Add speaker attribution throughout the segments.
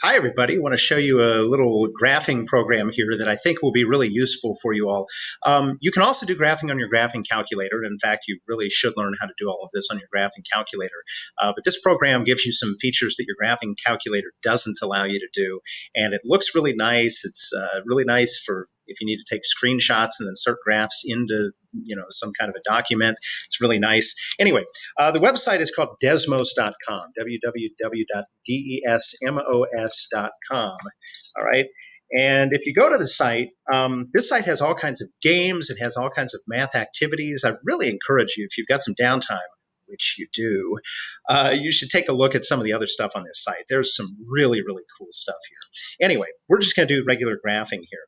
Speaker 1: Hi, everybody. I want to show you a little graphing program here that I think will be really useful for you all. You can also do graphing on your graphing calculator. In fact, you really should learn how to do all of this on your graphing calculator. But this program gives you some features that your graphing calculator doesn't allow you to do. And it looks really nice. It's really nice for if you need to take screenshots and insert graphs into some kind of a document. It's really nice. Anyway, the website is called Desmos.com, www.desmos.com. All right. And if you go to the site, this site has all kinds of games. It has all kinds of math activities. I really encourage you, if you've got some downtime, which you do, you should take a look at some of the other stuff on this site. There's some really, really cool stuff here. Anyway, we're just going to do regular graphing here.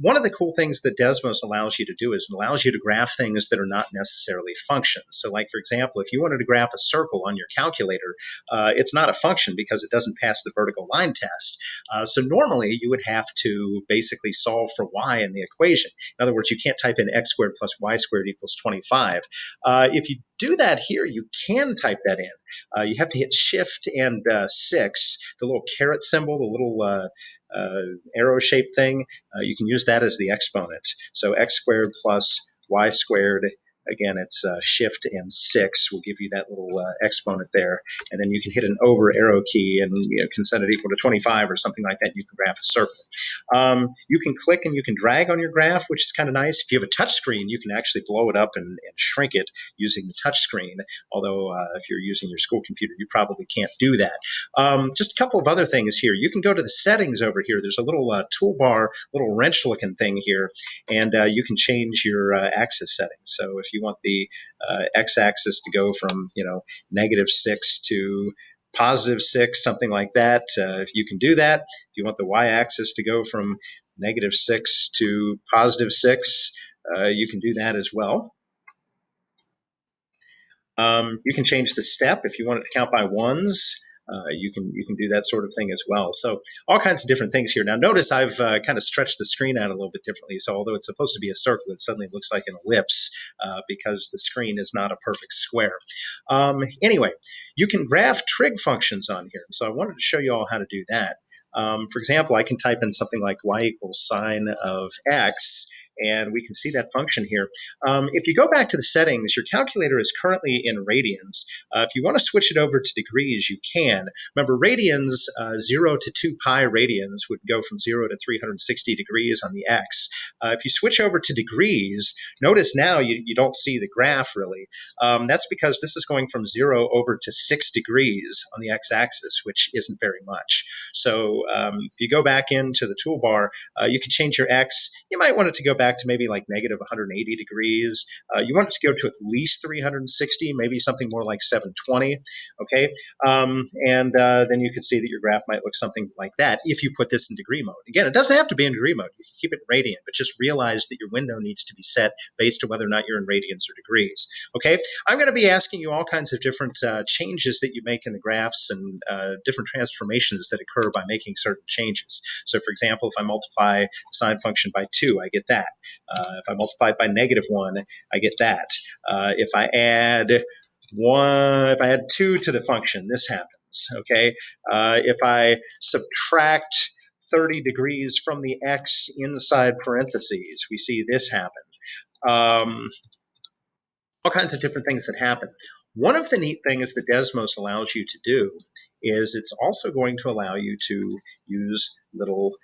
Speaker 1: One of the cool things that Desmos allows you to do is it allows you to graph things that are not necessarily functions. So like, for example, if you wanted to graph a circle on your calculator, it's not a function because it doesn't pass the vertical line test. So normally you would have to basically solve for y in the equation. In other words, you can't type in x squared plus y squared equals 25. If you do that here, you can type that in. You have to hit Shift and 6, the little caret symbol, the little arrow-shaped thing. You can use that as the exponent. So x squared plus y squared, again, it's Shift and 6 will give you that little exponent there. And then you can hit an over arrow key and can set it equal to 25 or something like that. You can graph a circle. You can click and you can drag on your graph, which is kind of nice. If you have a touch screen, you can actually blow it up and shrink it using the touch screen. Although if you're using your school computer, you probably can't do that. Just a couple of other things here. You can go to the settings over here. There's a little toolbar, little wrench-looking thing here, and you can change your axis settings. So if you want the x-axis to go from -6 to +6, something like that, if you can do that. If you want the y-axis to go from -6 to +6, you can do that as well. You can change the step if you want it to count by ones. You can do that sort of thing as well. So all kinds of different things here. Now notice I've kind of stretched the screen out a little bit differently. So although it's supposed to be a circle, it suddenly looks like an ellipse because the screen is not a perfect square. Anyway, you can graph trig functions on here. So I wanted to show you all how to do that. For example, I can type in something like y equals sine of x, and we can see that function here. If you go back to the settings, your calculator is currently in radians. If you want to switch it over to degrees, you can. Remember, radians, 0 to 2 pi radians would go from 0 to 360 degrees on the x. If you switch over to degrees, notice now you don't see the graph really. That's because this is going from 0 over to 6 degrees on the x-axis, which isn't very much. So if you go back into the toolbar, you can change your x. You might want it to go back to maybe like -180 degrees. You want it to go to at least 360, maybe something more like 720. Okay, then you can see that your graph might look something like that if you put this in degree mode. Again, it doesn't have to be in degree mode. You can keep it in radian, but just realize that your window needs to be set based on whether or not you're in radians or degrees. Okay, I'm going to be asking you all kinds of different changes that you make in the graphs and different transformations that occur by making certain changes. So, for example, if I multiply the sine function by 2, I get that. If I multiply it by -1, I get that. If I add 2 to the function, this happens. Okay. If I subtract 30 degrees from the x inside parentheses, we see this happen. All kinds of different things that happen. One of the neat things that Desmos allows you to do is it's also going to allow you to use little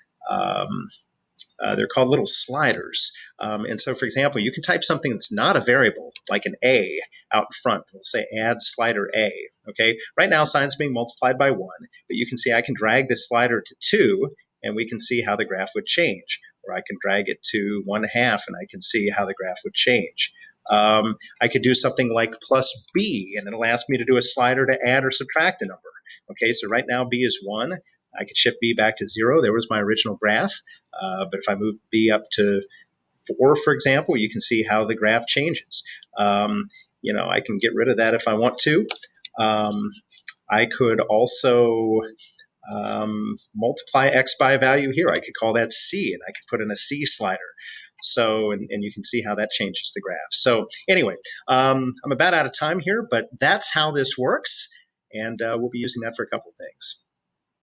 Speaker 1: they're called little sliders. And so, for example, you can type something that's not a variable, like an A, out in front. We'll say add slider A. Okay. Right now, sine's being multiplied by 1, but you can see I can drag this slider to 2, and we can see how the graph would change. Or I can drag it to 1/2, and I can see how the graph would change. I could do something like plus B, and it'll ask me to do a slider to add or subtract a number. Okay, so right now B is 1. I could shift B back to 0. There was my original graph. But if I move B up to 4, for example, you can see how the graph changes. I can get rid of that if I want to. I could also multiply x by a value here. I could call that C, and I could put in a C slider. So, and you can see how that changes the graph. So anyway, I'm about out of time here, but that's how this works, and we'll be using that for a couple of things.